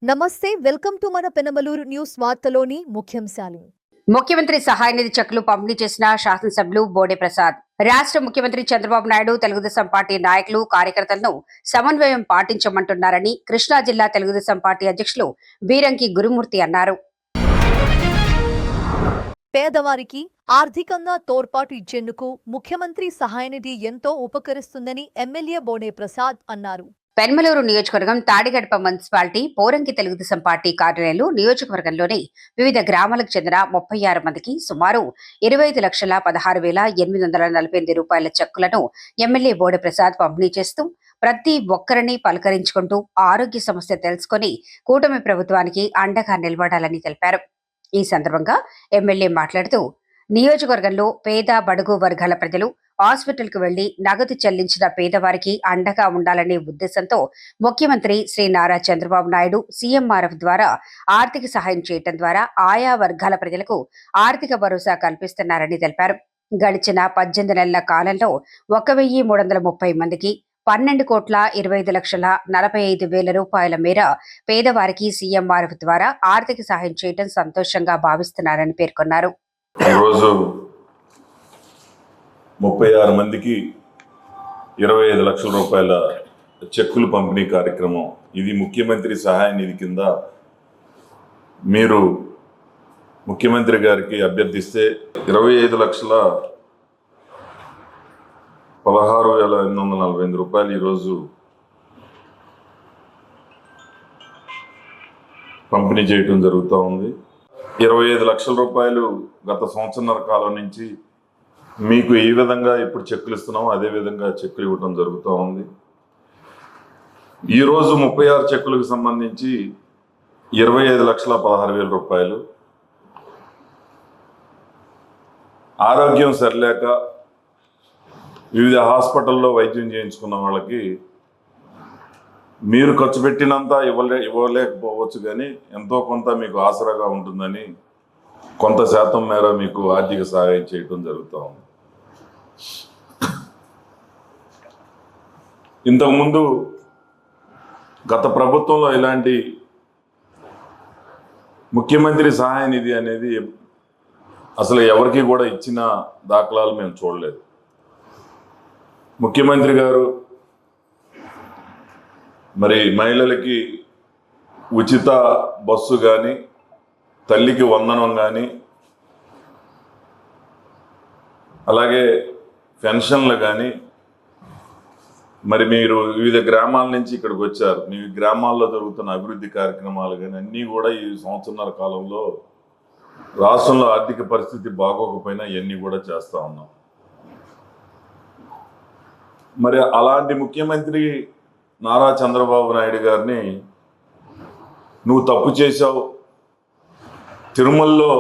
నమస్తే welcome to మన Penamaluru news వార్తలోని ముఖ్యాంశాలు. ముఖ్యమంత్రి సహాయ నిధి చెక్కులు పంపిణీ చేసిన శాసనసభ్యులు బోడే ప్రసాద్. రాష్ట్ర ముఖ్యమంత్రి చంద్రబాబు నాయుడు తెలుగుదేశం పార్టీ నాయకులు కార్యకర్తలను సమన్వయం పాటించమంటున్నారని కృష్ణా జిల్లా తెలుగుదేశం పార్టీ అధ్యక్షులు బీరంకి గురుమూర్తి అన్నారు. పేదవారికి ఆర్థికంగా తోడ్పాటు ఇచ్చేందుకు ముఖ్యమంత్రి సహాయ నిధి ఎంతో ఉపకరిస్తుందని ఎమ్మెల్యే బోడే ప్రసాద్ అన్నారు. పెనమలూరు నియోజకవర్గం తాడిగడప మున్సిపాలిటీ పోరంకి తెలుగుదేశం పార్టీ కార్యాలయంలో నియోజకవర్గంలోని వివిధ గ్రామాలకు చెందిన 36 మందికి సుమారు 25,16,848 రూపాయల చెక్కులను ఎమ్మెల్యే బోడే ప్రసాద్ పంపిణీ చేస్తూ ప్రతి ఒక్కరిని పలకరించుకుంటూ ఆరోగ్య సమస్య తెలుసుకుని కూటమి ప్రభుత్వానికి అండగా నిలబడాలని తెలిపారు. ఈ సందర్భంగా ఎమ్మెల్యే మాట్లాడుతూ నియోజకవర్గంలో పేద బడుగు వర్గాల ప్రజలు హాస్పిటల్ కు వెళ్లి నగదు చెల్లించిన పేదవారికి అండగా ఉండాలనే ఉద్దేశంతో ముఖ్యమంత్రి శ్రీ నారా చంద్రబాబు నాయుడు సీఎంఆర్ఎఫ్ ద్వారా ఆర్థిక సహాయం చేయడం ద్వారా ఆయా వర్గాల ప్రజలకు ఆర్థిక భరోసా కల్పిస్తున్నారని తెలిపారు. గడిచిన 18 నెలల కాలంలో 1,330 మందికి 12,25,45,000 రూపాయల మేర పేదవారికి సీఎంఆర్ఎఫ్ ద్వారా ఆర్థిక సహాయం చేయడం సంతోషంగా భావిస్తున్నారని పేర్కొన్నారు. 36 మందికి 25 లక్షల రూపాయల చెక్కులు పంపిణీ కార్యక్రమం. ఇది ముఖ్యమంత్రి సహాయ నిధి కింద మీరు ముఖ్యమంత్రి గారికి అభ్యర్థిస్తే 25,16,848 రూపాయలు ఈరోజు పంపిణీ చేయటం జరుగుతూ ఉంది. 25 లక్షల రూపాయలు గత సంవత్సరాల కాలం నుంచి మీకు ఏ విధంగా ఇప్పుడు చెక్కులు ఇస్తున్నామో అదే విధంగా చెక్కులు ఇవ్వటం జరుగుతూ ఉంది. ఈరోజు 36 చెక్కులకు సంబంధించి 25,16,000 రూపాయలు. ఆరోగ్యం సరిలేక వివిధ హాస్పిటల్లో వైద్యం చేయించుకున్న వాళ్ళకి మీరు ఖర్చు పెట్టినంత ఇవ్వలేకపోవచ్చు, కానీ ఎంతో కొంత మీకు ఆసరాగా ఉంటుందని కొంత శాతం మేర మీకు ఆర్థిక సహాయం చేయటం జరుగుతూ ఉంది. ఇంతకుముందు గత ప్రభుత్వంలో ఇలాంటి ముఖ్యమంత్రి సహాయ నిధి అనేది అసలు ఎవరికి కూడా ఇచ్చిన దాఖలాలు మేము చూడలేదు. ముఖ్యమంత్రి గారు మరి మహిళలకి ఉచిత బస్సు కానీ, తల్లికి వందనం కానీ, అలాగే పెన్షన్లు కానీ, మరి మీరు వివిధ గ్రామాల నుంచి ఇక్కడికి వచ్చారు, మీ గ్రామాల్లో జరుగుతున్న అభివృద్ధి కార్యక్రమాలు కానీ అన్నీ కూడా ఈ సంవత్సరాల కాలంలో రాష్ట్రంలో ఆర్థిక పరిస్థితి బాగోకపోయినా ఇవన్నీ కూడా చేస్తూ ఉన్నాం. మరి అలాంటి ముఖ్యమంత్రి నారా చంద్రబాబు నాయుడు గారిని నువ్వు తప్పు చేశావు, తిరుమలలో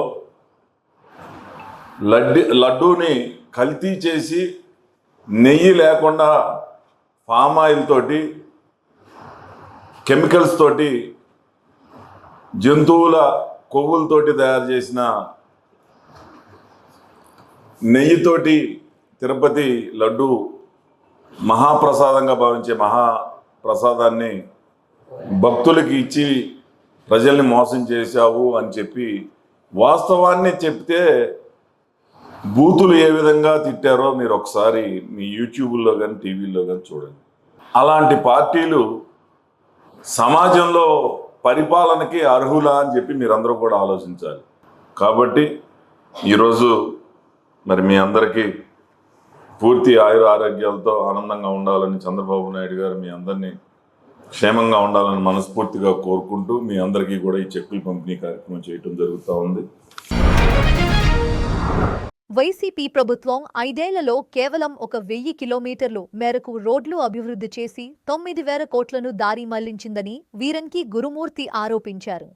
లడ్డూని కల్తీ చేసి నెయ్యి లేకుండా పామ్ ఆయిల్ తోటి, కెమికల్స్ తోటి, జంతువుల కొవ్వులతోటి తయారు చేసిన నెయ్యితోటి తిరుపతి లడ్డు మహాప్రసాదంగా భావించే మహాప్రసాదాన్ని భక్తులకి ఇచ్చి ప్రజల్ని మోసం చేశావు అని చెప్పి వాస్తవాన్ని చెప్తే బూతులు ఏ విధంగా తిట్టారో మీరు ఒకసారి మీ యూట్యూబ్లో కానీ టీవీలో కానీ చూడండి. అలాంటి పార్టీలు సమాజంలో పరిపాలనకి అర్హులా అని చెప్పి మీరందరూ కూడా ఆలోచించాలి. కాబట్టి ఈరోజు మరి మీ అందరికీ పూర్తి ఆరోగ్యాలతో ఆనందంగా ఉండాలని చంద్రబాబు నాయుడు గారు మీ అందరినీ క్షేమంగా ఉండాలని మనస్ఫూర్తిగా కోరుకుంటూ మీ అందరికీ కూడా ఈ చెక్కులు పంపిణీ కార్యక్రమం చేయటం జరుగుతూ ఉంది. వైసీపీ ప్రభుత్వం 5 ఏళ్లలో కేవలం 1,000 కిలోమీటర్లు మేరకు రోడ్లు అభివృద్ధి చేసి 9,000 కోట్లను దారి మళ్లించిందని వీరంకి గురుమూర్తి ఆరోపించారు.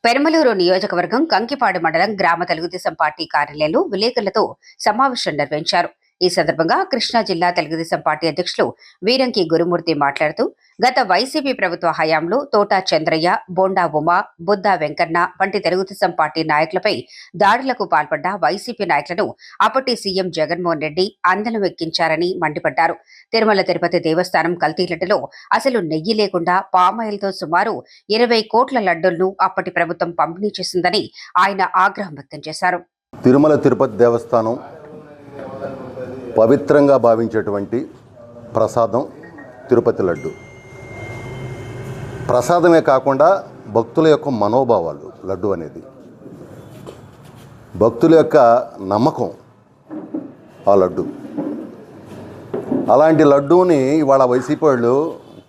పెనమలూరు నియోజకవర్గం కంకిపాడు మండలం గ్రామ తెలుగుదేశం పార్టీ కార్యాలయంలో విలేకరులతో సమావేశం నిర్వహించారు. ఈ సందర్భంగా కృష్ణా జిల్లా తెలుగుదేశం పార్టీ అధ్యక్షులు వీరంకి గురుమూర్తి మాట్లాడుతూ గత వైసీపీ ప్రభుత్వ హయాంలో తోటా చంద్రయ్య, బోండా ఉమా, బుద్దా వెంకన్న వంటి తెలుగుదేశం పార్టీ నాయకులపై దాడులకు పాల్పడ్డ వైసీపీ నాయకులను అప్పటి సీఎం జగన్మోహన్ రెడ్డి అందలం ఎక్కించారని మండిపడ్డారు. తిరుమల తిరుపతి దేవస్థానం కల్తీ లడ్డులో అసలు నెయ్యి లేకుండా పామాయిల్తో సుమారు 20 కోట్ల లడ్డూలను అప్పటి ప్రభుత్వం పంపిణీ చేసిందని ఆయన ఆగ్రహం వ్యక్తం చేశారు. తిరుమల తిరుపతి దేవస్థానం పవిత్రంగా భావించేటువంటి ప్రసాదం తిరుపతి లడ్డు. ప్రసాదమే కాకుండా భక్తుల యొక్క మనోభావాలు. లడ్డు అనేది భక్తుల యొక్క నమ్మకం. ఆ లడ్డు, అలాంటి లడ్డూని ఇవాళ వైసీపీ వాళ్ళు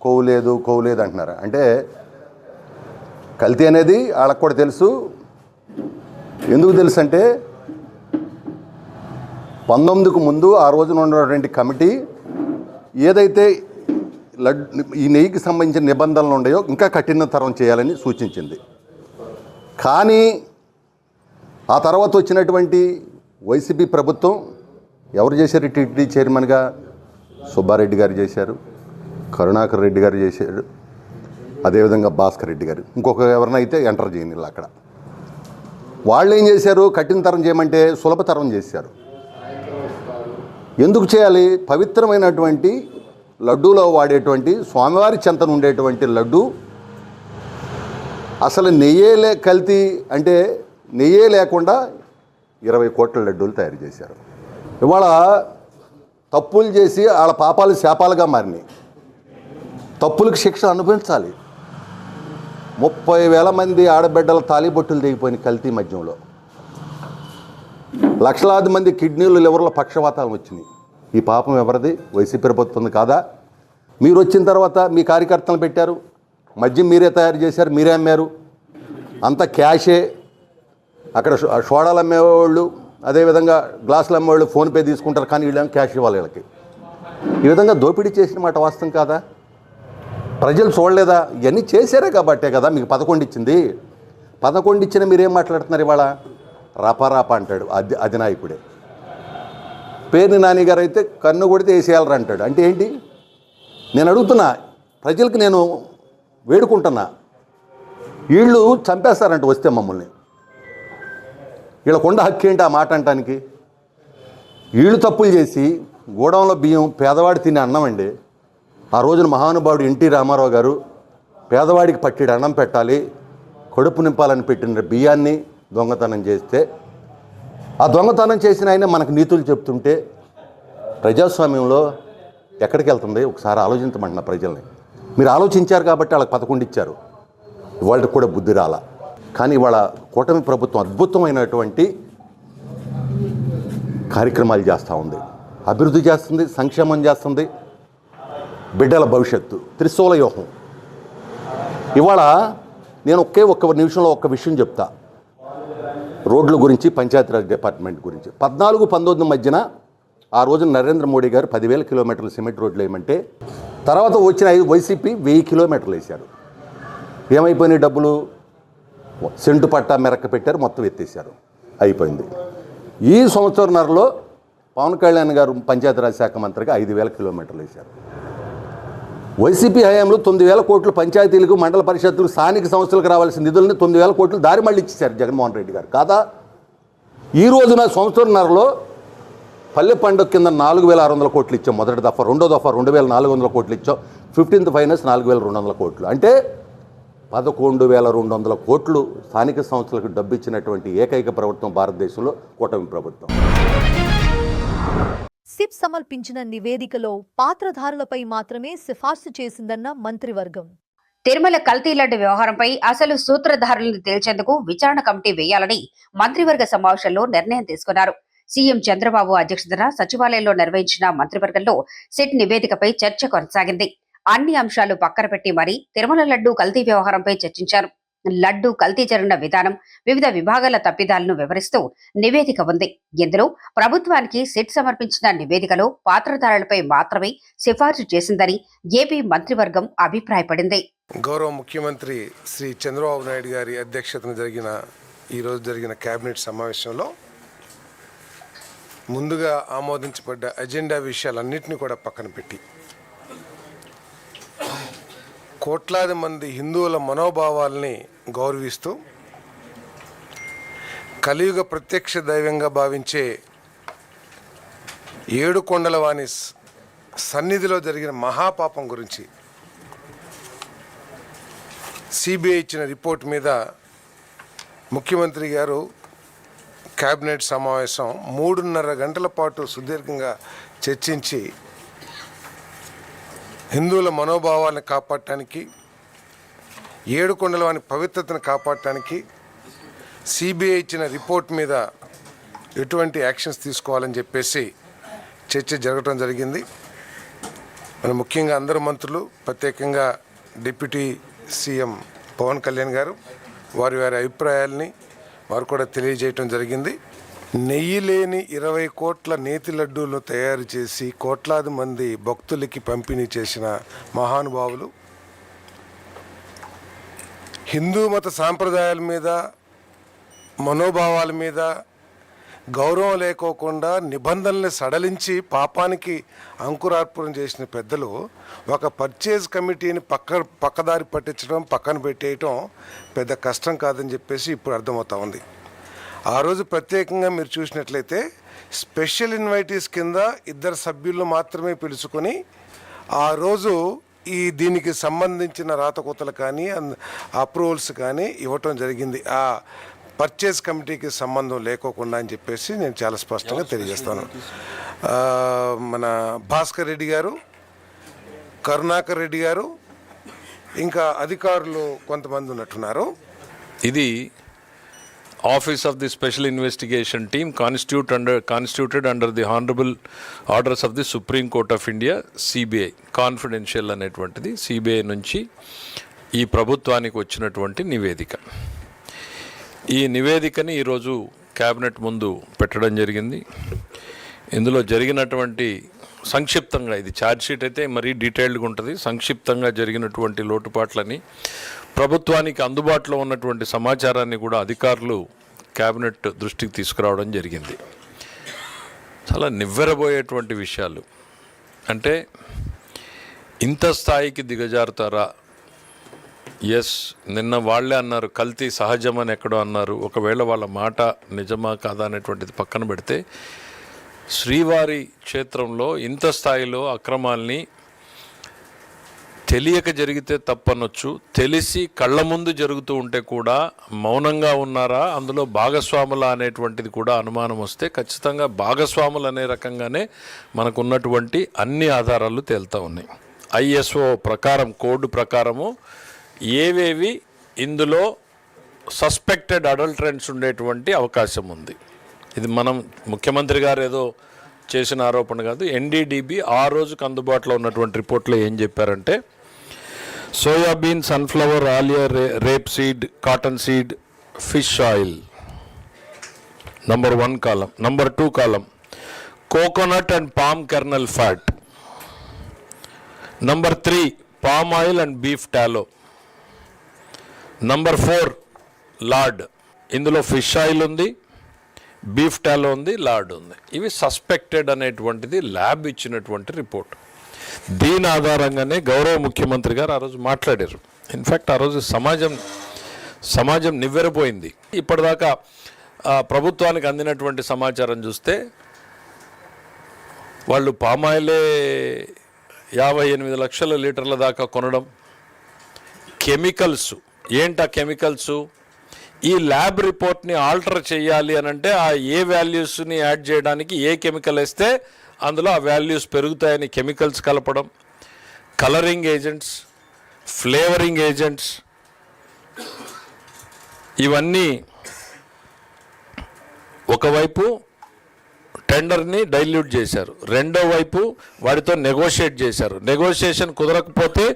కోవులేదు అంటున్నారు. అంటే కల్తీ అనేది వాళ్ళకు కూడా తెలుసు. ఎందుకు తెలుసు అంటే 19కు ముందు ఆ రోజున ఉన్నటువంటి కమిటీ ఏదైతే ఈ నెయ్యికి సంబంధించిన నిబంధనలు ఉన్నాయో ఇంకా కఠినతరం చేయాలని సూచించింది. కానీ ఆ తర్వాత వచ్చినటువంటి వైసీపీ ప్రభుత్వం ఎవరు చేశారు? టీటీడీ చైర్మన్గా సుబ్బారెడ్డి గారు చేశారు, కరుణాకర్ రెడ్డి గారు చేశారు, అదేవిధంగా భాస్కర్ రెడ్డి గారు, ఇంకొక ఎవరినైతే ఎంటర్ చేయని అక్కడ. వాళ్ళు ఏం చేశారు? కఠినతరం చేయమంటే సులభతరం చేశారు. ఎందుకు చేయాలి? పవిత్రమైనటువంటి లడ్డూలో వాడేటువంటి స్వామివారి చెంతను ఉండేటువంటి లడ్డు అసలు నెయ్యే కల్తీ అంటే నెయ్యే లేకుండా 20 కోట్ల లడ్డూలు తయారు చేశారు. ఇవాళ తప్పులు చేసి వాళ్ళ పాపాలు శాపాలుగా మారినాయి. తప్పులకు శిక్ష అనుభవించాలి. 30,000 మంది ఆడబిడ్డల తాలిబొట్టులు దిగిపోయిన కల్తీ మద్యంలో. లక్షలాది మంది కిడ్నీలు, లివర్ల పక్షవాతాలు వచ్చినాయి. ఈ పాపం ఎవరిది? వైసీపీ ప్రభుత్వం కాదా? మీరు వచ్చిన తర్వాత మీ కార్యకర్తలు పెట్టారు, మద్యం మీరే తయారు చేశారు, మీరే అమ్మారు, అంత క్యాషే. అక్కడ సోడాలు అమ్మేవాళ్ళు, అదేవిధంగా గ్లాసులు అమ్మేవాళ్ళు ఫోన్పే తీసుకుంటారు, కానీ వీళ్ళేమో క్యాష్ ఇవ్వాలి వీళ్ళకి. ఈ విధంగా దోపిడీ చేసిన మాట వాస్తవం కాదా? ప్రజలు చూడలేదా? ఇవన్నీ చేశారే కాబట్టే కదా మీకు 11 ఇచ్చింది. 11 ఇచ్చిన మీరేం మాట్లాడుతున్నారు? ఇవాళ రాపా అంటాడు అధినాయకుడే. పేర్ని నాని గారు అయితే కన్ను కొడితే వేసేయాలరా అంటాడు. అంటే ఏంటి? నేను అడుగుతున్నా, ప్రజలకు నేను వేడుకుంటున్నా, వీళ్ళు చంపేస్తారంట వస్తే మమ్మల్ని. వీళ్ళకుండా హక్కు ఏంటి ఆ మాట అంటానికి? వీళ్ళు తప్పులు చేసి గోడౌన్లో బియ్యం పేదవాడు తినే అన్నం అండి. ఆ రోజున మహానుభావుడు ఎన్టీ రామారావు గారు పేదవాడికి పట్టిడు అన్నం పెట్టాలి, కడుపు నింపాలని పెట్టిన బియ్యాన్ని దొంగతనం చేస్తే, ఆ దొంగతనం చేసిన ఆయన మనకు నీతులు చెప్తుంటే ప్రజాస్వామ్యంలో ఎక్కడికి వెళ్తుంది? ఒకసారి ఆలోచించమంటున్నా ప్రజల్ని. మీరు ఆలోచించారు కాబట్టి వాళ్ళకి 11 ఇచ్చారు. వాళ్ళకి కూడా బుద్ధి రాలా. కానీ ఇవాళ కూటమి ప్రభుత్వం అద్భుతమైనటువంటి కార్యక్రమాలు చేస్తూ ఉంది, అభివృద్ధి చేస్తుంది, సంక్షేమం చేస్తుంది, బిడ్డల భవిష్యత్తు, త్రిశూల వ్యూహం. ఇవాళ నేను ఒక్క నిమిషంలో ఒక్క విషయం చెప్తా. రోడ్ల గురించి, పంచాయతీరాజ్ డిపార్ట్మెంట్ గురించి. 14-19 మధ్యన ఆ రోజున నరేంద్ర మోడీ గారు 10,000 కిలోమీటర్లు సిమెంట్ రోడ్లు వేయమంటే తర్వాత వచ్చిన వైసీపీ 1000 కిలోమీటర్లు వేశారు. ఏమైపోయినాయి డబ్బులు? సెంటు పట్టా మెరక్క పెట్టారు, మొత్తం ఎత్తేసారు, అయిపోయింది. ఈ సంవత్సరంన్నరలో పవన్ కళ్యాణ్ గారు పంచాయతీరాజ్ శాఖ మంత్రిగా 5,000 కిలోమీటర్లు వేశారు. వైసీపీ హయాంలో 9,000 కోట్లు పంచాయతీలకు, మండల పరిషత్తులకు, స్థానిక సంస్థలకు రావాల్సిన నిధులని 9,000 కోట్లు దారి మళ్ళీ ఇచ్చేశారు జగన్మోహన్ రెడ్డి గారు కాదా? ఈ రోజున సంవత్సరంన్నరలో పల్లె పండుగ కింద 4,600 కోట్లు ఇచ్చాం మొదటి దఫా. రెండో దఫా 2,400 కోట్లు ఇచ్చాం. 15th ఫైనాన్స్ 4,200 కోట్లు. అంటే 11,200 కోట్లు స్థానిక సంస్థలకు డబ్బు ఇచ్చినటువంటి ఏకైక ప్రభుత్వం భారతదేశంలో కూటమి ప్రభుత్వం. సిప్ సమర్పించిన నివేదికలో పాత్రధారులపై మాత్రమే సిఫార్సు చేసిందన్న మంత్రివర్గం. తిరుమల కల్తీ లడ్డు వ్యవహారంపై అసలు సూత్రధారులను తేల్చేందుకు విచారణ కమిటీ వేయాలని మంత్రివర్గ సమావేశంలో నిర్ణయం తీసుకున్నారు. సీఎం చంద్రబాబు అధ్యక్షతన సచివాలయంలో నిర్వహించిన మంత్రివర్గంలో సిట్ నివేదికపై చర్చ కొనసాగింది. అన్ని అంశాలు పక్కన పెట్టి మరీ తిరుమల లడ్డు కల్తీ వ్యవహారంపై చర్చించారు. లడ్డు కల్తీ జరిగిన విధానం, వివిధ విభాగాల తప్పిదాలను వివరిస్తూ నివేదిక ఉంది. ఇందులో ప్రభుత్వానికి సిట్ సమర్పించిన నివేదికలో పాత్రధారులపై మాత్రమే సిఫార్సు చేసిందని ఏపీ మంత్రివర్గం అభిప్రాయపడింది. గౌరవ ముఖ్యమంత్రి శ్రీ చంద్రబాబు నాయుడు గారి అధ్యక్షతన ఈరోజు జరిగిన కేబినెట్ సమావేశంలో ముందుగా ఆమోదించబడ్డ ఎజెండా విషయాలన్నింటినీ కూడా పక్కన పెట్టి కోట్లాది మంది హిందువుల మనోభావాల్ని గౌరవిస్తూ కలియుగ ప్రత్యక్ష దైవంగా భావించే ఏడుకొండల వాణి సన్నిధిలో జరిగిన మహాపాపం గురించి సిబిఐ ఇచ్చిన రిపోర్ట్ మీద ముఖ్యమంత్రి గారు కేబినెట్ సమావేశం 3.5 గంటల పాటు సుదీర్ఘంగా చర్చించి హిందువుల మనోభావాలను కాపాడటానికి ఏడుకొండల వాని పవిత్రతను కాపాడటానికి సిబిఐ ఇచ్చిన రిపోర్ట్ మీద ఎటువంటి యాక్షన్స్ తీసుకోవాలని చెప్పేసి చర్చ జరగడం జరిగింది. మన ముఖ్యంగా అందరు మంత్రులు, ప్రత్యేకంగా డిప్యూటీ సీఎం పవన్ కళ్యాణ్ గారు వారి అభిప్రాయాల్ని వారు కూడా తెలియజేయటం జరిగింది. నెయ్యి లేని 20 కోట్ల నేతి లడ్డూలను తయారు చేసి కోట్లాది మంది భక్తులకి పంపిణీ చేసిన మహానుభావులు, హిందూ మత సాంప్రదాయాల మీద మనోభావాల మీద గౌరవం లేకోకుండా నిబంధనల్ని సడలించి పాపానికి అంకురార్పణం చేసిన పెద్దలు ఒక పర్చేజ్ కమిటీని పక్కదారి పట్టించడం, పక్కన పెట్టేయటం పెద్ద కష్టం కాదని చెప్పేసి ఇప్పుడు అర్థమవుతా ఉంది. ఆ రోజు ప్రత్యేకంగా మీరు చూసినట్లయితే స్పెషల్ ఇన్వైటీస్ కింద 2 సభ్యులను మాత్రమే పిలుచుకొని ఆ రోజు దీనికి సంబంధించిన రాతకోతలు కానీ అప్రూవల్స్ కానీ ఇవ్వటం జరిగింది. ఆ పర్చేజ్ కమిటీకి సంబంధం లేకోకుండా అని చెప్పేసి నేను చాలా స్పష్టంగా తెలియజేస్తాను. మన భాస్కర్ రెడ్డి గారు, కరుణాకర్ రెడ్డి గారు, ఇంకా అధికారులు కొంతమంది ఉన్నట్టున్నారు. ఇది Office of the Special Investigation Team constituted under the Honorable Orders of the Supreme Court of India, CBI, confidential అనేటువంటిది సిబిఐ నుంచి ఈ ప్రభుత్వానికి వచ్చినటువంటి నివేదిక. ఈ నివేదికని ఈరోజు క్యాబినెట్ ముందు పెట్టడం జరిగింది. ఇందులో జరిగినటువంటి సంక్షిప్తంగా, ఇది ఛార్జ్షీట్ అయితే మరీ డీటెయిల్డ్గా ఉంటుంది, సంక్షిప్తంగా జరిగినటువంటి లోటుపాట్లని, ప్రభుత్వానికి అందుబాటులో ఉన్నటువంటి సమాచారాన్ని కూడా అధికారులు క్యాబినెట్ దృష్టికి తీసుకురావడం జరిగింది. చాలా నివ్వెరబోయేటువంటి విషయాలు. అంటే ఇంత స్థాయికి దిగజారుతారా? ఎస్, నిన్న వాళ్ళే అన్నారు కల్తీ సహజమని ఎక్కడో అన్నారు. ఒకవేళ వాళ్ళ మాట నిజమా కాదా అనేటువంటిది పక్కన పెడితే శ్రీవారి క్షేత్రంలో ఇంత స్థాయిలో అక్రమాల్ని తెలియక జరిగితే తప్పనొచ్చు, తెలిసి కళ్ళ ముందు జరుగుతూ ఉంటే కూడా మౌనంగా ఉన్నారా, అందులో భాగస్వాములా అనేటువంటిది కూడా అనుమానం వస్తే ఖచ్చితంగా భాగస్వాములు అనే రకంగానే మనకున్నటువంటి అన్ని ఆధారాలు తేలుతూ ఉన్నాయి. ఐఎస్ఓ ప్రకారం, కోడ్ ప్రకారము ఏవేవి ఇందులో సస్పెక్టెడ్ అడల్టరెంట్స్ ఉండేటువంటి అవకాశం ఉంది. ఇది మనం ముఖ్యమంత్రి గారు ఏదో చేసిన ఆరోపణ కాదు. ఎన్డీడీబీ ఆ రోజుకు అందుబాటులో ఉన్నటువంటి రిపోర్ట్లో ఏం చెప్పారంటే, soybean, sunflower, Alia, rape seed, cotton seed, fish oil number 1 column. Number 2 column coconut and palm kernel fat. Number 3 palm oil and beef టాలో. Number 4 lord. ఇందులో ఫిష్ ఆయిల్ ఉంది, బీఫ్ టాలో ఉంది, లార్డ్ ఉంది. ఇవి సస్పెక్టెడ్ అనేటువంటిది ల్యాబ్ ఇచ్చినటువంటి రిపోర్ట్. దీని ఆధారంగానే గౌరవ ముఖ్యమంత్రి గారు ఆ రోజు మాట్లాడారు. ఇన్ఫ్యాక్ట్ ఆ రోజు సమాజం నివ్వెరపోయింది. ఇప్పటిదాకా ప్రభుత్వానికి అందినటువంటి సమాచారం చూస్తే వాళ్ళు పామాయిలే 58 లక్షల లీటర్ల దాకా కొనడం, కెమికల్స్ ఏంటా కెమికల్స్, ఈ ల్యాబ్ రిపోర్ట్ని ఆల్టర్ చేయాలి అని అంటే ఆ ఏ వాల్యూస్ని యాడ్ చేయడానికి ఏ కెమికల్ వేస్తే అందులో ఆ వాల్యూస్ పెరుగుతాయని కెమికల్స్ కలపడం, కలరింగ్ ఏజెంట్స్, ఫ్లేవరింగ్ ఏజెంట్స్, ఇవన్నీ ఒకవైపు టెండర్ని డైల్యూట్ చేశారు, రెండో వైపు వాడితో నెగోషియేట్ చేశారు. నెగోషియేషన్ కుదరకపోతే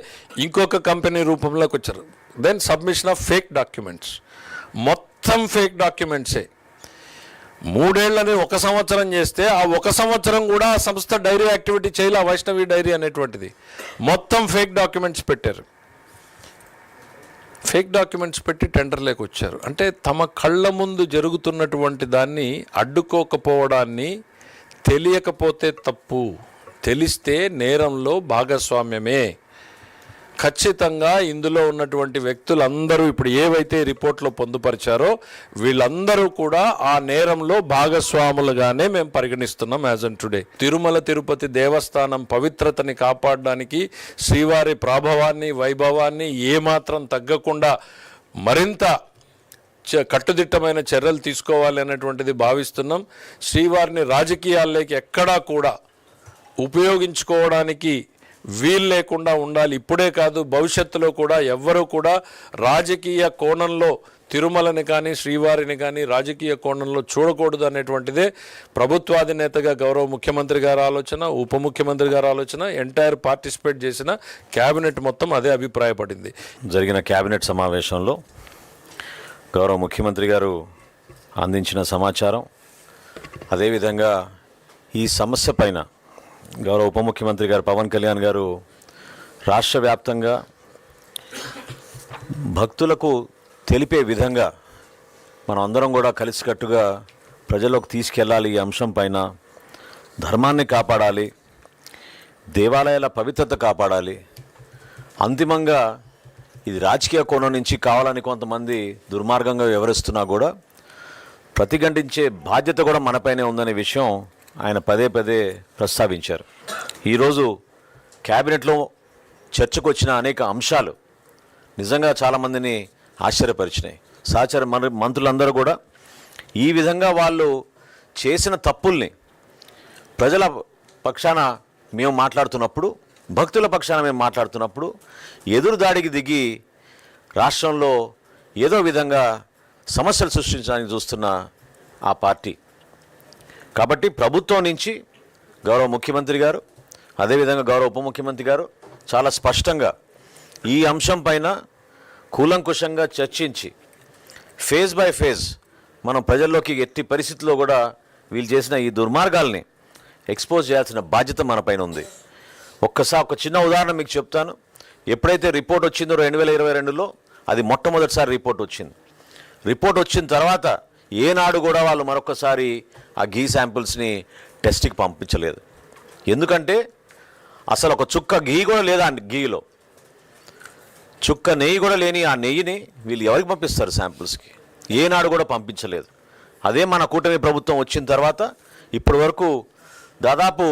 ఇంకొక కంపెనీ రూపంలోకి వచ్చారు. Then submission of fake documents. మొత్తం ఫేక్ డాక్యుమెంట్సే. 3 ఏళ్ళని 1 సంవత్సరం చేస్తే ఆ 1 సంవత్సరం కూడా ఆ సంస్థ డైరీ యాక్టివిటీ చేయాలి, వైష్ణవి డైరీ అనేటువంటిది. మొత్తం ఫేక్ డాక్యుమెంట్స్ పెట్టారు. ఫేక్ డాక్యుమెంట్స్ పెట్టి టెండర్లోకి వచ్చారు. అంటే తమ కళ్ళ ముందు జరుగుతున్నటువంటి దాన్ని అడ్డుకోకపోవడాన్ని తెలియకపోతే తప్పు, తెలిస్తే నేరంలో భాగస్వామ్యమే. ఖచ్చితంగా ఇందులో ఉన్నటువంటి వ్యక్తులందరూ ఇప్పుడు ఏవైతే రిపోర్ట్లో పొందుపరిచారో వీళ్ళందరూ కూడా ఆ నేరంలో భాగస్వాములుగానే మేము పరిగణిస్తున్నాం as on today. Tirumala Tirupati Devasthanam పవిత్రతని కాపాడడానికి, శ్రీవారి ప్రాభవాన్ని వైభవాన్ని ఏమాత్రం తగ్గకుండా మరింత కట్టుదిట్టమైన చర్యలు తీసుకోవాలి అనేటువంటిది భావిస్తున్నాం. శ్రీవారిని రాజకీయాల్లోకి ఎక్కడా కూడా ఉపయోగించుకోవడానికి వీలు లేకుండా ఉండాలి. ఇప్పుడే కాదు, భవిష్యత్తులో కూడా ఎవ్వరూ కూడా రాజకీయ కోణంలో తిరుమలని కానీ శ్రీవారిని కానీ రాజకీయ కోణంలో చూడకూడదు అనేటువంటిదే ప్రభుత్వాధినేతగా గౌరవ ముఖ్యమంత్రి గారి ఆలోచన, ఉప ముఖ్యమంత్రి గారి ఆలోచన, ఎంటైర్ పార్టిసిపేట్ చేసిన క్యాబినెట్ మొత్తం అదే అభిప్రాయపడింది. జరిగిన క్యాబినెట్ సమావేశంలో గౌరవ ముఖ్యమంత్రి గారు అందించిన సమాచారం, అదేవిధంగా ఈ సమస్య పైన గౌరవ ఉప ముఖ్యమంత్రి గారు పవన్ కళ్యాణ్ గారు రాష్ట్ర వ్యాప్తంగా భక్తులకు తెలిపే విధంగా మనం అందరం కూడా కలిసికట్టుగా ప్రజల్లోకి తీసుకెళ్ళాలి. ఈ అంశం పైన ధర్మాన్ని కాపాడాలి, దేవాలయాల పవిత్రత కాపాడాలి. అంతిమంగా ఇది రాజకీయ కోణం నుంచి కావాలని కొంతమంది దుర్మార్గంగా వ్యవహరిస్తున్నా కూడా ప్రతిఘటించే బాధ్యత కూడా మనపైనే ఉందనే విషయం ఆయన పదే పదే ప్రస్తావించారు. ఈరోజు క్యాబినెట్లో చర్చకు వచ్చిన అనేక అంశాలు నిజంగా చాలామందిని ఆశ్చర్యపరిచినాయి. సహచర మంత్రులందరూ కూడా ఈ విధంగా వాళ్ళు చేసిన తప్పుల్ని ప్రజల పక్షాన మేము మాట్లాడుతున్నప్పుడు, భక్తుల పక్షాన మేము మాట్లాడుతున్నప్పుడు ఎదురుదాడికి దిగి రాష్ట్రంలో ఏదో విధంగా సమస్యలు సృష్టించడానికి చూస్తున్న ఆ పార్టీ. కాబట్టి ప్రభుత్వం నుంచి గౌరవ ముఖ్యమంత్రి గారు, అదేవిధంగా గౌరవ ఉప ముఖ్యమంత్రి గారు చాలా స్పష్టంగా ఈ అంశం పైన కూలంకుషంగా చర్చించి ఫేజ్ బై ఫేజ్ మనం ప్రజల్లోకి ఎట్టి పరిస్థితుల్లో కూడా వీళ్ళు చేసిన ఈ దుర్మార్గాల్ని ఎక్స్పోజ్ చేయాల్సిన బాధ్యత మన పైన ఉంది. ఒక చిన్న ఉదాహరణ మీకు చెప్తాను. ఎప్పుడైతే రిపోర్ట్ వచ్చిందో 2022లో అది మొట్టమొదటిసారి రిపోర్ట్ వచ్చింది. రిపోర్ట్ వచ్చిన తర్వాత ఏనాడు కూడా వాళ్ళు మరొకసారి ఆ ఘీ శాంపిల్స్ని టెస్ట్కి పంపించలేదు. ఎందుకంటే అసలు ఒక చుక్క ఘీ కూడా లేదా ఘీలో, చుక్క నెయ్యి కూడా లేని ఆ నెయ్యిని వీళ్ళు ఎవరికి పంపిస్తారు శాంపిల్స్కి? ఏనాడు కూడా పంపించలేదు. అదే మన కూటమి ప్రభుత్వం వచ్చిన తర్వాత ఇప్పటి వరకు దాదాపు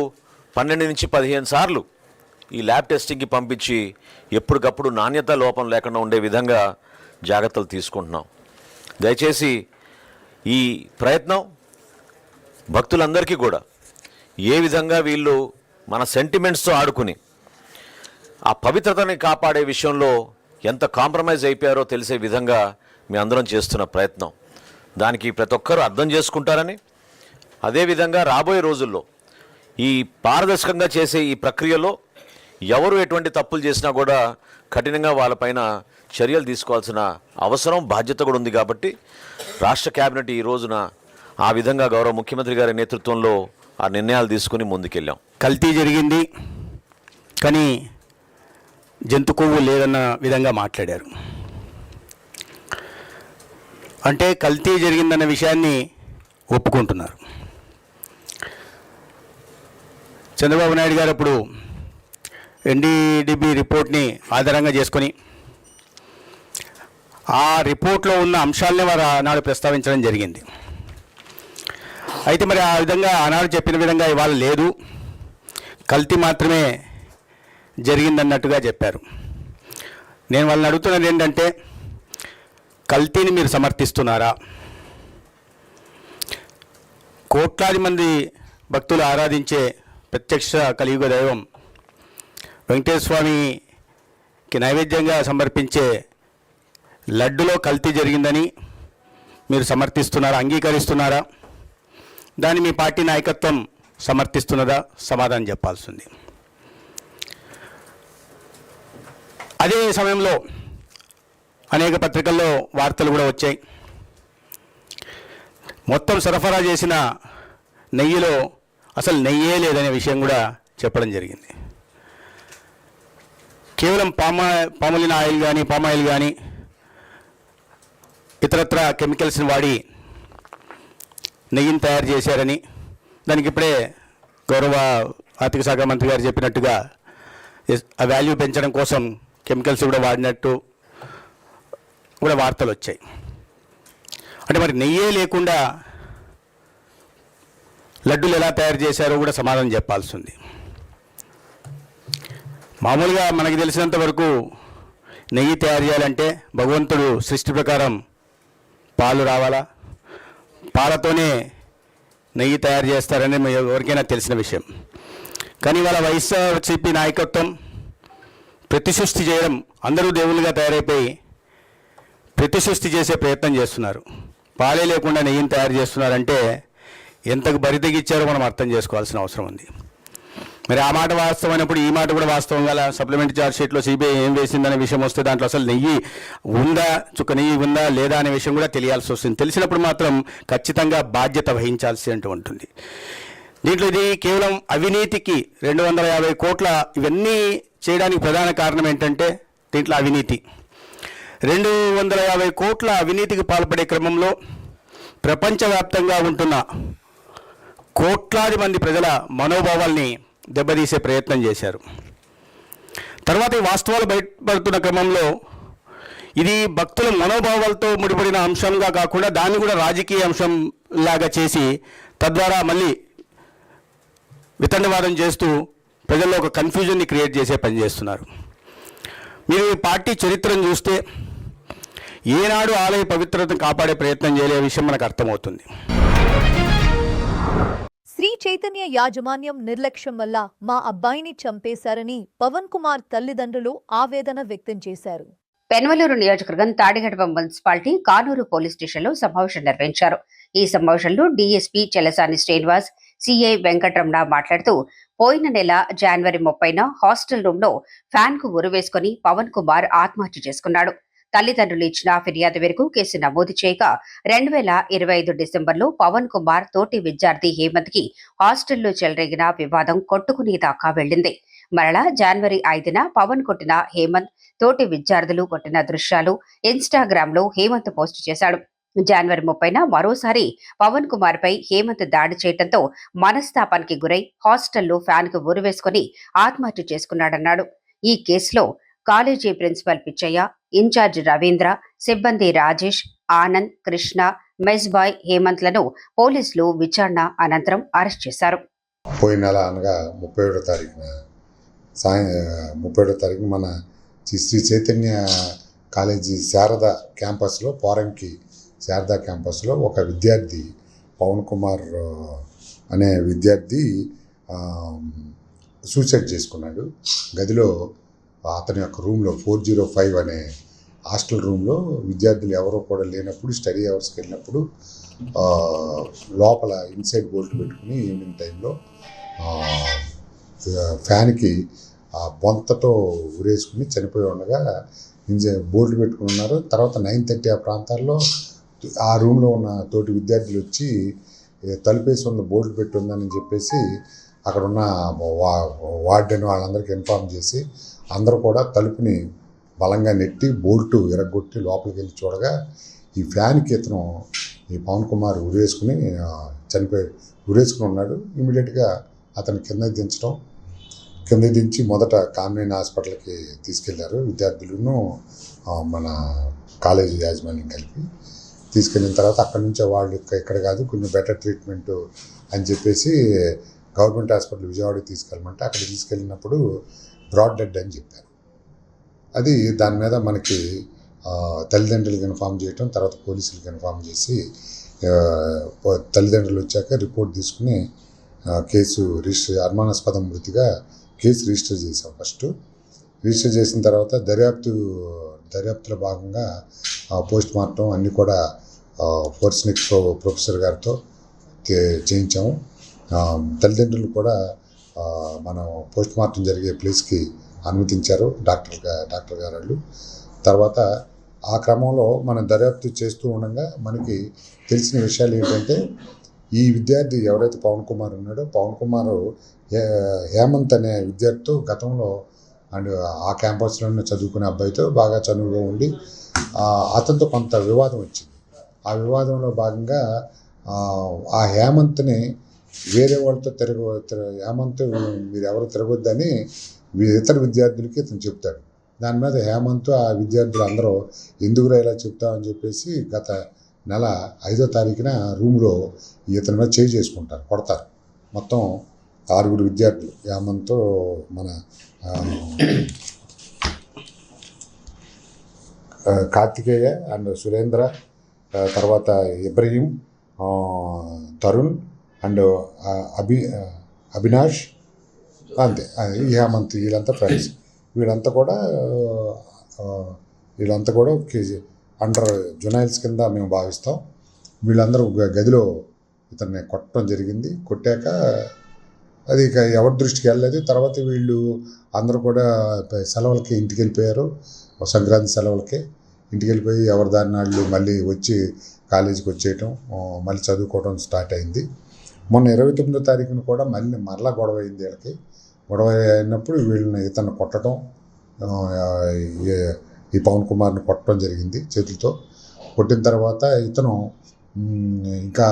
12 నుంచి 15 సార్లు ఈ ల్యాబ్ టెస్టింగ్కి పంపించి ఎప్పటికప్పుడు నాణ్యత లోపం లేకుండా ఉండే విధంగా జాగ్రత్తలు తీసుకుంటున్నాం. దయచేసి ఈ ప్రయత్నం భక్తులందరికీ కూడా ఏ విధంగా వీళ్ళు మన సెంటిమెంట్స్తో ఆడుకుని ఆ పవిత్రతని కాపాడే విషయంలో ఎంత కాంప్రమైజ్ అయిపోయారో తెలిసే విధంగా మీ అందరం చేస్తున్న ప్రయత్నం, దానికి ప్రతి ఒక్కరూ అర్థం చేసుకుంటారని, అదేవిధంగా రాబోయే రోజుల్లో ఈ పారదర్శకంగా చేసే ఈ ప్రక్రియలో ఎవరు ఎటువంటి తప్పులు చేసినా కూడా కఠినంగా వాళ్ళపైన చర్యలు తీసుకోవాల్సిన అవసరం, బాధ్యత కూడా ఉంది. కాబట్టి రాష్ట్ర క్యాబినెట్ ఈ రోజున ఆ విధంగా గౌరవ ముఖ్యమంత్రి గారి నేతృత్వంలో ఆ నిర్ణయాలు తీసుకుని ముందుకెళ్ళాం. కల్తీ జరిగింది కానీ జంతు కొవ్వు లేదన్న విధంగా మాట్లాడారు. అంటే కల్తీ జరిగిందన్న విషయాన్ని ఒప్పుకుంటున్నారు. చంద్రబాబు నాయుడు గారు అప్పుడు ఎన్డీడీబీ రిపోర్ట్ని ఆధారంగా చేసుకొని ఆ రిపోర్ట్లో ఉన్న అంశాలనే వారు ఆనాడు ప్రస్తావించడం జరిగింది. అయితే మరి ఆ విధంగా ఆనాడు చెప్పిన విధంగా ఇవాళ లేదు, కల్తీ మాత్రమే జరిగిందన్నట్టుగా చెప్పారు. నేను వాళ్ళని అడుగుతున్నది ఏంటంటే, కల్తీని మీరు సమర్థిస్తున్నారా? కోట్లాది మంది భక్తులు ఆరాధించే ప్రత్యక్ష కలియుగ దైవం వెంకటేశ్వర స్వామికి నైవేద్యంగా సమర్పించే లడ్డులో కల్తీ జరిగిందని మీరు సమర్థిస్తున్నారా, అంగీకరిస్తున్నారా? దాన్ని మీ పార్టీ నాయకత్వం సమర్థిస్తున్నదా? సమాధానం చెప్పాల్సింది. అదే సమయంలో అనేక పత్రికల్లో వార్తలు కూడా వచ్చాయి. మొత్తం సరఫరా చేసిన నెయ్యిలో అసలు నెయ్యే లేదనే విషయం కూడా చెప్పడం జరిగింది. కేవలం పామలిన్ ఆయిల్ కానీ పామాయిల్ కానీ ఇతరత్ర కెమికల్స్ని వాడి నెయ్యిని తయారు చేశారని, దానికి ఇప్పుడే గౌరవ ఆర్థిక శాఖ మంత్రి గారు చెప్పినట్టుగా ఆ వాల్యూ పెంచడం కోసం కెమికల్స్ కూడా వాడినట్టు కూడా వార్తలు వచ్చాయి. అంటే మరి నెయ్యే లేకుండా లడ్డూలు ఎలా తయారు చేశారో కూడా సమాధానం చెప్పాల్సి ఉంది. మామూలుగా మనకి తెలిసినంత వరకు నెయ్యి తయారు చేయాలంటే భగవంతుడు సృష్టి ప్రకారం పాలు రావాలా, పాలతోనే నెయ్యి తయారు చేస్తారని ఎవరికైనా తెలిసిన విషయం. కానీ వాళ్ళ వైఎస్ఆర్సీపీ నాయకత్వం ప్రతిసృష్టి చేయడం, అందరూ దేవుళ్ళుగా తయారైపోయి ప్రతిసృష్టి చేసే ప్రయత్నం చేస్తున్నారు. పాలే లేకుండా నెయ్యిని తయారు చేస్తున్నారంటే ఎంతకు బరితెగిచ్చారో మనం అర్థం చేసుకోవాల్సిన అవసరం ఉంది. మరి ఆ మాట వాస్తవమైనప్పుడు ఈ మాట కూడా వాస్తవం గల సప్లిమెంటరీ ఛార్జ్ షీట్లో సిబిఐ ఏం వేసిందనే విషయం వస్తే దాంట్లో అసలు నెయ్యి ఉందా, చుక్క నెయ్యి ఉందా లేదా అనే విషయం కూడా తెలియాల్సి వస్తుంది. తెలిసినప్పుడు మాత్రం ఖచ్చితంగా బాధ్యత వహించాల్సి అంటూ ఉంటుంది. దీంట్లో ఇది కేవలం అవినీతికి 250 కోట్ల ఇవన్నీ చేయడానికి ప్రధాన కారణం ఏంటంటే దీంట్లో అవినీతి. 250 కోట్ల అవినీతికి పాల్పడే క్రమంలో ప్రపంచవ్యాప్తంగా ఉంటున్న కోట్లాది మంది ప్రజల మనోభావాల్ని దెబ్బతీసే ప్రయత్నం చేశారు. తర్వాత ఈ వాస్తవాలు బయటపడుతున్న క్రమంలో ఇది భక్తుల మనోభావాలతో ముడిపడిన అంశంగా కాకుండా దాన్ని కూడా రాజకీయ అంశం లాగా చేసి తద్వారా మళ్ళీ వితండవాదం చేస్తూ ప్రజల్లో ఒక కన్ఫ్యూజన్ని క్రియేట్ చేసే పని చేస్తున్నారు. మీరు ఈ పార్టీ చరిత్రను చూస్తే ఏనాడు ఆలయ పవిత్రతను కాపాడే ప్రయత్నం చేయలే విషయం మనకు అర్థమవుతుంది. శ్రీ చైతన్య యాజమాన్యం నిర్లక్ష్యం వల్ల మా అబ్బాయిని చంపేశారని పవన్ కుమార్ తల్లిదండ్రులు ఆవేదన వ్యక్తం చేశారు. పెనమలూరు నియోజకవర్గం తాడిగడప మున్సిపాలిటీ కానూరు పోలీస్ స్టేషన్లో సమావేశం నిర్వహించారు. ఈ సమావేశంలో డీఎస్పీ చెలసాని శ్రీనివాస్, సిఐ వెంకటరమణ మాట్లాడుతూ పోయిన నెల జనవరి 30న హాస్టల్ రూమ్ లో ఫ్యాన్ కు ఉరివేసుకుని పవన్ కుమార్ ఆత్మహత్య చేసుకున్నాడు. తల్లిదండ్రులు ఇచ్చిన ఫిర్యాదు మేరకు కేసు నమోదు చేయగా 2025 డిసెంబర్లో పవన్ కుమార్ తోటి విద్యార్థి హేమంత్ కి హాస్టల్లో చెలరేగిన వివాదం కొట్టుకునే దాకా వెళ్లింది. మరలా జనవరి 5న పవన్ కొట్టిన హేమంత్ తోటి విద్యార్థులు కొట్టిన దృశ్యాలు ఇన్స్టాగ్రామ్ లో హేమంత్ పోస్టు చేశాడు. జనవరి 30న మరోసారి పవన్ కుమార్ పై హేమంత్ దాడి చేయడంతో మనస్తాపానికి గురై హాస్టల్లో ఫ్యాన్ కు ఉరివేసుకుని ఆత్మహత్య చేసుకున్నాడన్నాడు. ఈ కేసులో college principal Pichaiah, incharge Ravindra, సిబ్బంది రాజేష్, ఆనంద్, కృష్ణ, మెజ్బాయ్, హేమంత్లను పోలీసులు విచారణ అనంతరం అరెస్ట్ చేశారు. పోయిన నెల అనగా 37వ తారీఖు మన శ్రీ చైతన్య కాలేజీ శారదా క్యాంపస్లో, పోరంకి శారదా క్యాంపస్లో ఒక విద్యార్థి పవన్ కుమార్ అనే విద్యార్థి సూసైడ్ చేసుకున్నాడు. గదిలో అతని యొక్క రూమ్లో 405 అనే హాస్టల్ రూమ్లో విద్యార్థులు ఎవరో కూడా లేనప్పుడు స్టడీ అవర్స్కి వెళ్ళినప్పుడు లోపల ఇన్సైడ్ బోల్ట్ పెట్టుకుని ఈవినింగ్ టైంలో ఫ్యాన్కి బొంతతో ఉరేసుకుని చనిపోయి ఉండగా బోల్ట్ పెట్టుకుని ఉన్నారు. తర్వాత 9:30 ఆ ప్రాంతాల్లో ఆ రూమ్లో ఉన్న తోటి విద్యార్థులు వచ్చి తలుపేసి ఉన్న బోల్ట్ పెట్టి ఉందని చెప్పేసి అక్కడ ఉన్న వార్డెన్ వాళ్ళందరికీ ఇన్ఫార్మ్ చేసి అందరూ కూడా తలుపుని బలంగా నెట్టి బోల్టు ఎరగొట్టి లోపలికి వెళ్ళి చూడగా ఈ ఫ్యాన్కి ఇతను ఈ పవన్ కుమార్ ఉరేసుకుని ఉన్నాడు. ఇమీడియట్గా అతను కింద దించి మొదట కామినేని హాస్పిటల్కి తీసుకెళ్లారు. విద్యార్థులను మన కాలేజీ యాజమాన్యం కలిపి తీసుకెళ్ళిన తర్వాత అక్కడి నుంచి వాళ్ళు ఇక్కడ కాదు కొంచెం బెటర్ ట్రీట్మెంట్ అని చెప్పేసి గవర్నమెంట్ హాస్పిటల్ విజయవాడకి తీసుకెళ్ళమంటే అక్కడికి తీసుకెళ్ళినప్పుడు బ్రాడ్ డెడ్ అని చెప్పారు. అది దాని మీద మనకి తల్లిదండ్రులకు ఇన్ఫామ్ చేయటం, తర్వాత పోలీసులకు ఇన్ఫామ్ చేసి తల్లిదండ్రులు వచ్చాక రిపోర్ట్ తీసుకుని కేసు రిజిస్టర్ అనుమానాస్పద మృతిగా కేసు రిజిస్టర్ చేసాం. ఫస్ట్ రిజిస్టర్ చేసిన తర్వాత దర్యాప్తులో భాగంగా పోస్ట్ మార్టం అన్నీ కూడా ఫోరెన్సిక్ ప్రొఫెసర్ గారితో చేయించాము. తల్లిదండ్రులు కూడా మనం పోస్ట్ మార్టం జరిగే ప్లేస్కి అనుమతించారు డాక్టర్ గారు వాళ్ళు. తర్వాత ఆ క్రమంలో మనం దర్యాప్తు చేస్తూ ఉండగా మనకి తెలిసిన విషయాలు ఏంటంటే ఈ విద్యార్థి ఎవరైతే పవన్ కుమార్ ఉన్నాడో పవన్ కుమార్ హేమంత్ అనే విద్యార్థితో గతంలో అండ్ ఆ క్యాంపస్లోనే చదువుకునే అబ్బాయితో బాగా చనువుగా ఉండి అతనితో కొంత వివాదం వచ్చింది. ఆ వివాదంలో భాగంగా ఆ హేమంత్ని వేరే వాళ్ళతో హేమంత్ మీరు ఎవరు తిరగొద్దని ఇతర విద్యార్థులకి ఇతను చెప్తాడు. దాని మీద హేమంత్ ఆ విద్యార్థులు అందరూ ఎందుకురా ఇలా చెప్తామని చెప్పేసి గత నెల 5వ తారీఖున రూమ్లో ఇతని మీద చేయి చేసుకుంటారు, కొడతారు. మొత్తం 6 విద్యార్థులు, హేమంత్, మన కార్తికేయ అండ్ సురేంద్ర, తర్వాత ఇబ్రహీం, తరుణ్ అండ్ అవినాష్, అంతే ఈ హేమంత్, వీళ్ళంతా ఫ్రెండ్స్. వీళ్ళంతా కూడా అండర్ జునైల్స్ కింద మేము భావిస్తాం. వీళ్ళందరూ గదిలో ఇతన్ని కొట్టడం జరిగింది. కొట్టాక అది ఇక ఎవరి దృష్టికి వెళ్ళలేదు. తర్వాత వీళ్ళు అందరూ కూడా సెలవులకి ఇంటికి వెళ్ళిపోయారు. సంక్రాంతి సెలవులకి ఇంటికి వెళ్ళిపోయి ఎవరి దాని వాళ్ళు మళ్ళీ వచ్చి కాలేజీకి వచ్చేయటం, మళ్ళీ చదువుకోవడం స్టార్ట్ అయింది. మొన్న 29వ తారీఖున కూడా మరలా గొడవ అయింది. వీళ్ళకి గొడవ అయినప్పుడు ఇతన్ని కొట్టడం, ఈ పవన్ కుమార్ని కొట్టడం జరిగింది చేతులతో. కొట్టిన తర్వాత ఇతను ఇంకా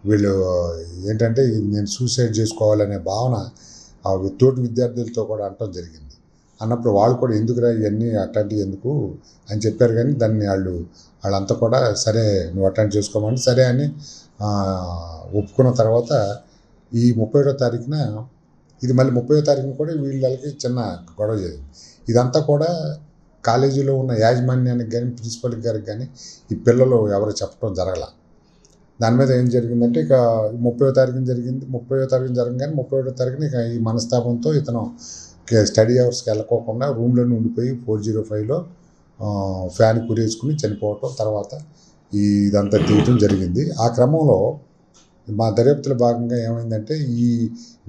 వీళ్ళు ఏంటంటే నేను సూసైడ్ చేసుకోవాలనే భావన ఆ తోటి విద్యార్థులతో కూడా అనటం జరిగింది. అన్నప్పుడు వాళ్ళు కూడా ఎందుకురా ఇవన్నీ అట్లాంటివి ఎందుకు అని చెప్పారు. కానీ దాన్ని వాళ్ళంతా కూడా సరే నువ్వు అటెండ్ చేసుకోమని సరే అని ఒప్పుకున్న తర్వాత ఈ 31వ తారీఖున ఇది మళ్ళీ 30వ తారీఖున కూడా వీళ్ళకి చిన్న గొడవ జరిగింది. ఇదంతా కూడా కాలేజీలో ఉన్న యాజమాన్యానికి కానీ ప్రిన్సిపల్ గారికి కానీ ఈ పిల్లలు ఎవరు చెప్పడం జరగల. దాని మీద ఏం జరిగిందంటే ఇక 30వ తారీఖున జరిగింది. 30వ తారీఖున జరగగానే 31వ తారీఖున ఇక ఈ మనస్తాపంతో ఇతను స్టడీ అవర్స్కి వెళ్ళకోకుండా రూమ్లోనే ఉండిపోయి 405లో ఫ్యాన్ కురేసుకుని చనిపోవటం, తర్వాత ఇదంతా తీయటం జరిగింది. ఆ క్రమంలో మా దర్యాప్తులో భాగంగా ఏమైందంటే ఈ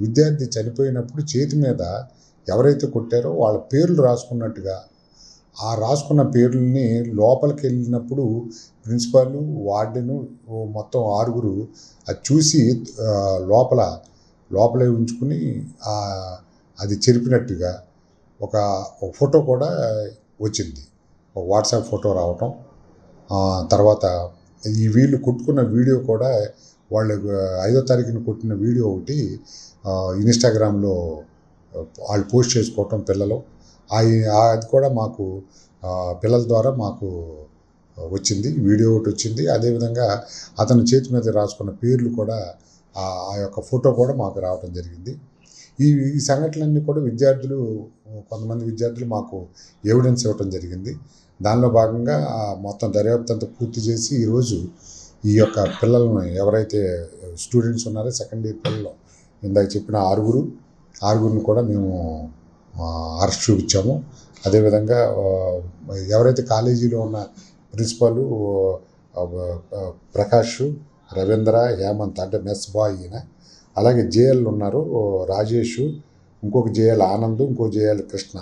విద్యార్థి చనిపోయినప్పుడు చేతి మీద ఎవరైతే కొట్టారో వాళ్ళ పేర్లు రాసుకున్నట్టుగా, ఆ రాసుకున్న పేర్లని లోపలికి వెళ్ళినప్పుడు ప్రిన్సిపాల్, వార్డెను, మొత్తం 6 అది చూసి లోపలే ఉంచుకుని అది చెరిపినట్టుగా ఒక ఫోటో కూడా వచ్చింది. ఒక వాట్సాప్ ఫోటో రావటం, తర్వాత ఈ వీళ్ళు కొట్టుకున్న వీడియో కూడా వాళ్ళు 5వ తారీఖున కొట్టిన వీడియో ఒకటి ఇన్స్టాగ్రామ్లో వాళ్ళు పోస్ట్ చేసుకోవటం పిల్లలు. అది కూడా మాకు పిల్లల ద్వారా మాకు వచ్చింది, వీడియో ఒకటి వచ్చింది. అదేవిధంగా అతని చేతి మీద రాసుకున్న పేర్లు కూడా ఆ యొక్క ఫోటో కూడా మాకు రావడం జరిగింది. ఈ సంఘటనలన్నీ కూడా కొంతమంది విద్యార్థులు మాకు ఎవిడెన్స్ ఇవ్వటం జరిగింది. దానిలో భాగంగా మొత్తం దర్యాప్తు అంతా పూర్తి చేసి ఈరోజు ఈ యొక్క పిల్లలను ఎవరైతే స్టూడెంట్స్ ఉన్నారో సెకండ్ ఇయర్ పిల్లలు ఇందాక చెప్పిన 6గురిని కూడా మేము అరెస్ట్ చూపించాము. అదేవిధంగా ఎవరైతే కాలేజీలో ఉన్న ప్రిన్సిపాల్ ప్రకాష్, రవీంద్ర, హేమంత్ అంటే మెస్ బాయ్ ఈయన, అలాగే జేఎల్ ఉన్నారు రాజేష్, ఇంకొక జేఎల్ ఆనంద్, ఇంకో జేఎల్ కృష్ణ,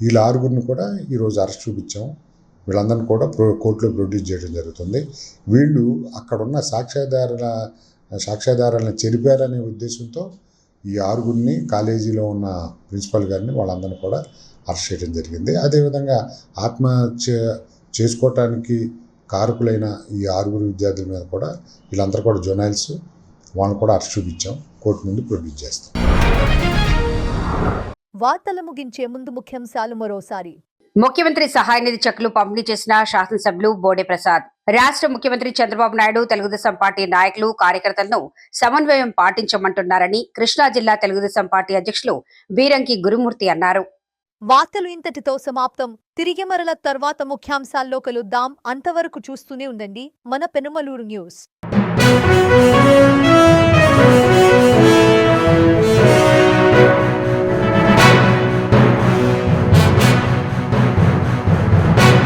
వీళ్ళ 6గురిని కూడా ఈరోజు అరెస్ట్ చూపించాము. వీళ్ళందరినీ కూడా కోర్టులో ప్రొడ్యూస్ చేయడం జరుగుతుంది. వీళ్ళు అక్కడున్న సాక్ష్యాధారాలను చెరిపారనే ఉద్దేశంతో ఈ 6గురిని కాలేజీలో ఉన్న ప్రిన్సిపల్ గారిని వాళ్ళందరినీ కూడా అరెస్ట్ చేయడం జరిగింది. అదేవిధంగా ఆత్మహత్య చేసుకోవటానికి కారకులైన ఈ 6 విద్యార్థుల మీద కూడా వీళ్ళందరూ కూడా జొనైల్స్, వాళ్ళని కూడా అరెస్ట్ చూపించాం, కోర్టు ముందు ప్రొడ్యూస్ చేస్తాం. వార్తలు ముగించే ముందు ముఖ్యాంశాలు మరోసారి. ముఖ్యమంత్రి సహాయ నిధి చెక్కులు పంపిణీ చేసిన శాసనసభ్యులు బోడే ప్రసాద్. రాష్ట్ర ముఖ్యమంత్రి చంద్రబాబు నాయుడు తెలుగుదేశం పార్టీ నాయకులు, కార్యకర్తలను సమన్వయం పాటించమంటున్నారని కృష్ణా జిల్లా తెలుగుదేశం పార్టీ అధ్యక్షులు బీరంకి గురుమూర్తి అన్నారు. వార్తలు ఇంతటితో సమాప్తం. తిరిగి మరల తర్వాత ముఖ్యాంశాల్లో కలుద్దాం. అంతవరకు చూస్తూనే ఉండండి మన పెనుమలూరు న్యూస్.